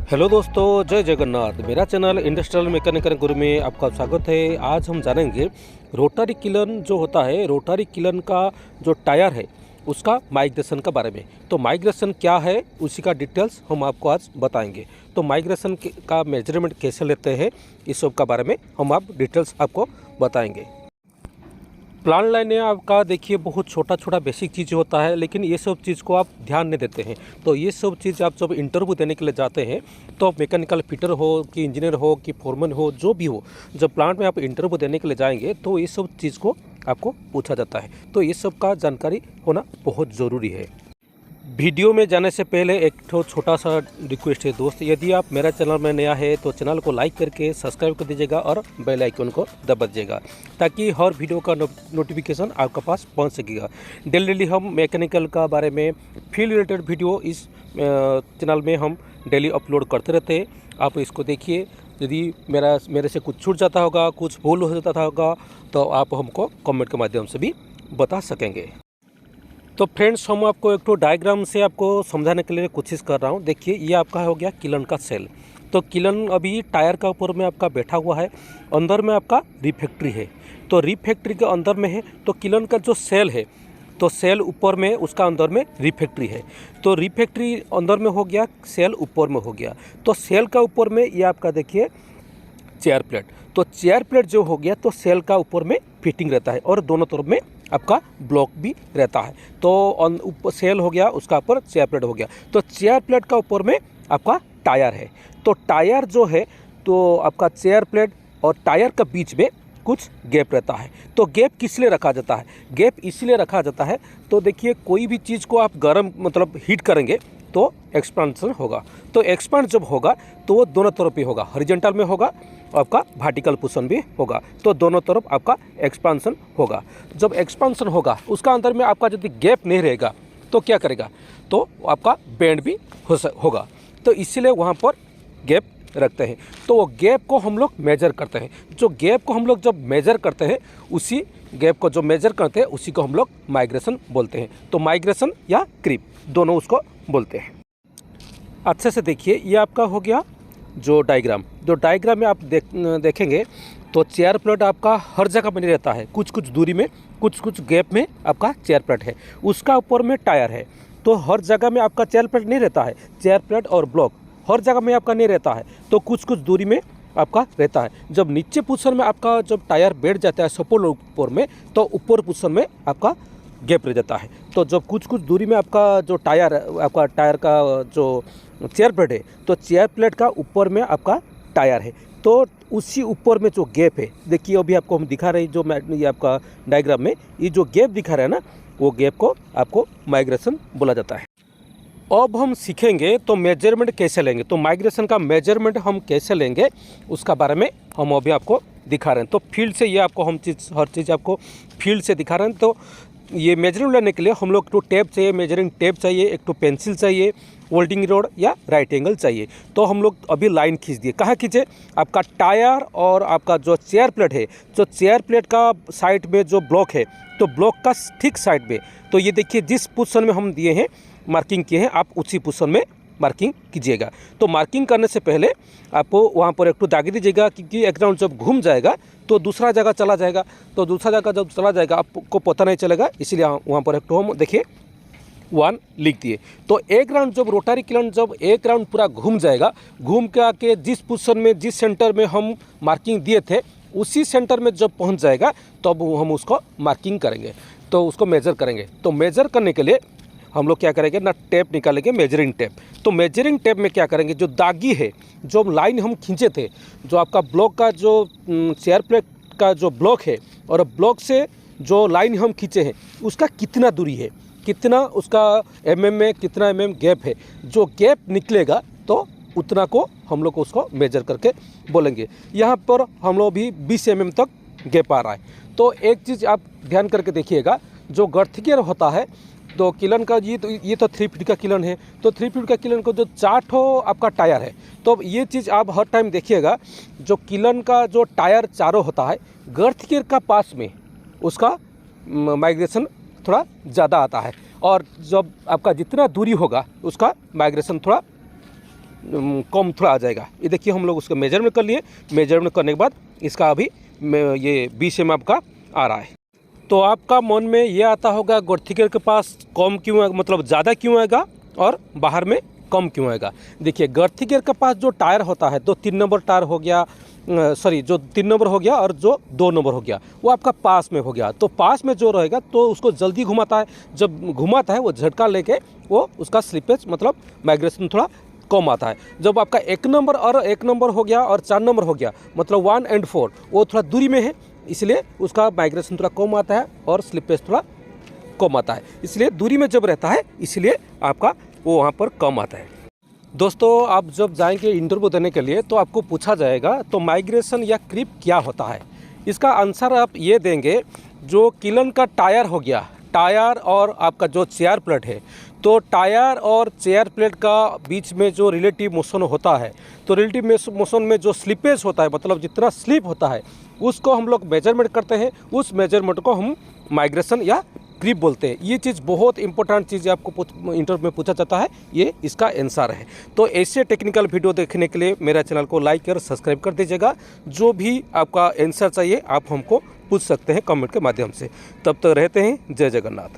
Hello दोस्तों, जय जगन्नाथ। मेरा चैनल इंडस्ट्रियल मैकेनिकल गुरु में आपका स्वागत है। आज हम जानेंगे रोटरी किलन जो होता है, रोटरी किलन का जो टायर है उसका माइग्रेशन का बारे में। तो माइग्रेशन क्या है उसी का डिटेल्स हम आपको आज बताएंगे। तो माइग्रेशन का मेजरमेंट कैसे लेते हैं इस सब का बारे में हम आप डिटेल्स आपको बताएंगे। प्लांट लाइन में आपका देखिए बहुत छोटा छोटा बेसिक चीज़ होता है, लेकिन ये सब चीज़ को आप ध्यान नहीं देते हैं। तो ये सब चीज़ आप जब इंटरव्यू देने के लिए जाते हैं तो मैकेनिकल फिटर हो कि इंजीनियर हो कि फोरमैन हो, जो भी हो, जब प्लांट में आप इंटरव्यू देने के लिए जाएंगे तो ये सब चीज़ को आपको पूछा जाता है। तो ये सब का जानकारी होना बहुत ज़रूरी है। वीडियो में जाने से पहले एक छोटा सा रिक्वेस्ट है दोस्त, यदि आप मेरा चैनल में नया है तो चैनल को लाइक करके सब्सक्राइब कर दीजिएगा और बेल आइकन को दबा दीजिएगा ताकि हर वीडियो का नोटिफिकेशन आपके पास पहुंच सकेगा। डेली हम मैकेनिकल का बारे में फील्ड रिलेटेड वीडियो इस चैनल में हम डेली अपलोड करते रहते हैं। आप इसको देखिए। यदि मेरे से कुछ छूट जाता होगा, कुछ भूल हो जाता होगा तो आप हमको कमेंट के माध्यम से भी बता सकेंगे। तो फ्रेंड्स, हम आपको एक तो डायग्राम से आपको समझाने के लिए कोशिश कर रहा हूँ। देखिए, ये आपका हो गया किलन का सेल। तो किलन अभी टायर का ऊपर में आपका बैठा हुआ है, अंदर में आपका रिफैक्ट्री है। तो रिफैक्ट्री के अंदर में है तो किलन का जो सेल है, तो सेल ऊपर में, उसका अंदर में रिफैक्ट्री है। तो रिफैक्ट्री अंदर में हो गया, सेल ऊपर में हो गया। तो सेल का ऊपर में ये आपका देखिए चेयर प्लेट। तो चेयर प्लेट जो हो गया तो सेल का ऊपर में फिटिंग रहता है और दोनों तरफ में आपका ब्लॉक भी रहता है। तो सेल हो गया, उसका ऊपर चेयर प्लेट हो गया। तो चेयर प्लेट का ऊपर में आपका टायर है। तो टायर जो है तो आपका चेयर प्लेट और टायर के बीच में कुछ गैप रहता है। तो गैप किस लिए रखा जाता है? गैप इसलिए रखा जाता है, तो देखिए कोई भी चीज़ को आप गर्म मतलब हीट करेंगे तो एक्सपांशन होगा। तो एक्सपांड जब होगा तो वो दोनों तरफ ही होगा, हॉरिजॉन्टल में होगा, आपका वर्टिकल पोजीशन भी होगा। तो दोनों तरफ आपका एक्सपांशन होगा। जब एक्सपांशन होगा उसका अंदर में आपका यदि गैप नहीं रहेगा तो क्या करेगा, तो आपका बेंड भी होगा। तो इसीलिए वहाँ पर गैप रखते हैं। तो वो गैप को हम लोग मेजर करते हैं। जो गैप को हम लोग जब मेजर करते हैं, उसी गैप को जो मेजर करते हैं उसी को हम लोग माइग्रेशन बोलते हैं। तो माइग्रेशन या क्रीप दोनों उसको बोलते हैं। अच्छे से देखिए, ये आपका हो गया जो डायग्राम। जो डायग्राम में आप देखेंगे तो चेयर प्लेट आपका हर जगह बनी रहता है, कुछ कुछ दूरी में, कुछ कुछ गैप में आपका चेयर प्लेट है। उसका ऊपर में टायर है। तो हर जगह में आपका चेयर प्लेट नहीं रहता है। चेयर प्लेट और ब्लॉक हर जगह में आपका नहीं रहता है, तो कुछ कुछ दूरी में आपका रहता है। जब नीचे पोजीशन में आपका जब टायर बैठ जाता है सपोर्ट ऊपर में, तो ऊपर पोजीशन में आपका गैप रह जाता है। तो जब कुछ कुछ दूरी में आपका जो आपका टायर का जो चेयर प्लेट है, तो चेयर प्लेट का ऊपर में आपका टायर है। तो उसी ऊपर में जो गैप है, देखिए अभी आपको हम दिखा रहे हैं, जो ये आपका डायग्राम में ये जो गैप दिखा रहा है ना, वो गैप को आपको माइग्रेशन बोला जाता है। अब हम सीखेंगे तो मेजरमेंट कैसे लेंगे। तो माइग्रेशन का मेजरमेंट हम कैसे लेंगे उसका बारे में हम अभी आपको दिखा रहे हैं। तो फील्ड से ये आपको हम हर चीज़ आपको फील्ड से दिखा रहे हैं। तो ये मेजरिंग लेने के लिए हम लोग तो टेप चाहिए, मेजरिंग टेप चाहिए, एक तो पेंसिल चाहिए, वेल्डिंग रोड या राइट एंगल चाहिए। तो हम लोग अभी लाइन खींच दिए। कहाँ खींचे? आपका टायर और आपका जो चेयर प्लेट है, जो चेयर प्लेट का साइड में जो ब्लॉक है, तो ब्लॉक का ठीक साइड में। तो ये देखिए जिस पोजीशन में हम दिए हैं, मार्किंग किए हैं, आप उसी पोजीशन में मार्किंग कीजिएगा। तो मार्किंग करने से पहले आपको वहाँ पर एक तो दाग दीजिएगा, क्योंकि एक राउंड जब घूम जाएगा तो दूसरा जगह चला जाएगा। तो दूसरा जगह जब चला जाएगा आपको पता नहीं चलेगा, इसीलिए वहाँ पर एक तो हम देखिए 1 लिख दिए। तो एक राउंड जब रोटरी किलन जब एक राउंड पूरा घूम जाएगा, घूम के आके जिस पोजीशन में, जिस सेंटर में हम मार्किंग दिए थे, उसी सेंटर में जब पहुँच जाएगा तब हम उसको मार्किंग करेंगे, तो उसको मेजर करेंगे। तो मेजर करने के लिए हम लोग क्या करेंगे ना, टेप निकालेंगे, मेजरिंग टेप। तो मेजरिंग टेप में क्या करेंगे, जो दागी है, जो लाइन हम खींचे थे, जो आपका ब्लॉक का जो चेयर प्लेट का जो ब्लॉक है और ब्लॉक से जो लाइन हम खींचे हैं उसका कितना दूरी है, कितना उसका mm में कितना mm गैप है, जो गैप निकलेगा तो उतना को हम लोग उसको मेजर करके बोलेंगे। यहाँ पर हम लोग भी 20 mm तक गैप आ रहा है। तो एक चीज़ आप ध्यान करके देखिएगा, जो गर्थ गियर होता है, तो किलन का ये तो 3 फीट का किलन है। तो 3 फीट का किलन को जो 4 ठो आपका टायर है, तो ये चीज़ आप हर टाइम देखिएगा, जो किलन का जो टायर चारों होता है, गर्थ गियर का पास में उसका माइग्रेशन थोड़ा ज़्यादा आता है, और जब आपका जितना दूरी होगा उसका माइग्रेशन थोड़ा कम थोड़ा आ जाएगा। ये देखिए हम लोग उसका मेजरमेंट कर लिए, मेजरमेंट करने के बाद इसका अभी ये 20 mm आपका आ रहा है। तो आपका मन में ये आता होगा गर्थी गियर के पास कम क्यों है, मतलब ज़्यादा क्यों आएगा और बाहर में कम क्यों आएगा। देखिए गर्थी गियर के पास जो टायर होता है, तो 3 नंबर टायर हो गया, जो 3 नंबर हो गया और जो 2 नंबर हो गया, वो आपका पास में हो गया। तो पास में जो रहेगा तो उसको जल्दी घुमाता है, जब घुमाता है वो झटका लेके वो उसका स्लिपेज मतलब माइग्रेशन थोड़ा कम आता है। जब आपका 1 नंबर और 1 नंबर हो गया और 4 नंबर हो गया, मतलब 1 और 4, वो थोड़ा दूरी में है, इसलिए उसका माइग्रेशन थोड़ा कम आता है और स्लिपेज थोड़ा कम आता है। इसलिए दूरी में जब रहता है इसलिए आपका वो वहाँ पर कम आता है। दोस्तों आप जब जाएंगे इंटरव्यू देने के लिए तो आपको पूछा जाएगा तो माइग्रेशन या क्रीप क्या होता है। इसका आंसर आप ये देंगे, जो किलन का टायर हो गया, टायर और आपका जो चेयर प्लेट है, तो टायर और चेयर प्लेट का बीच में जो रिलेटिव मोशन होता है, तो रिलेटिव मोशन में जो स्लिपेज होता है, मतलब जितना स्लिप होता है उसको हम लोग मेजरमेंट करते हैं, उस मेजरमेंट को हम माइग्रेशन या क्रीप बोलते हैं। ये चीज़ बहुत इंपॉर्टेंट चीज़ आपको इंटरव्यू में पूछा जाता है, ये इसका आंसर है। तो ऐसे टेक्निकल वीडियो देखने के लिए मेरा चैनल को लाइक और सब्सक्राइब कर दीजिएगा। जो भी आपका आंसर चाहिए आप हमको पूछ सकते हैं कमेंट के माध्यम से। तब तक रहते हैं, जय जगन्नाथ।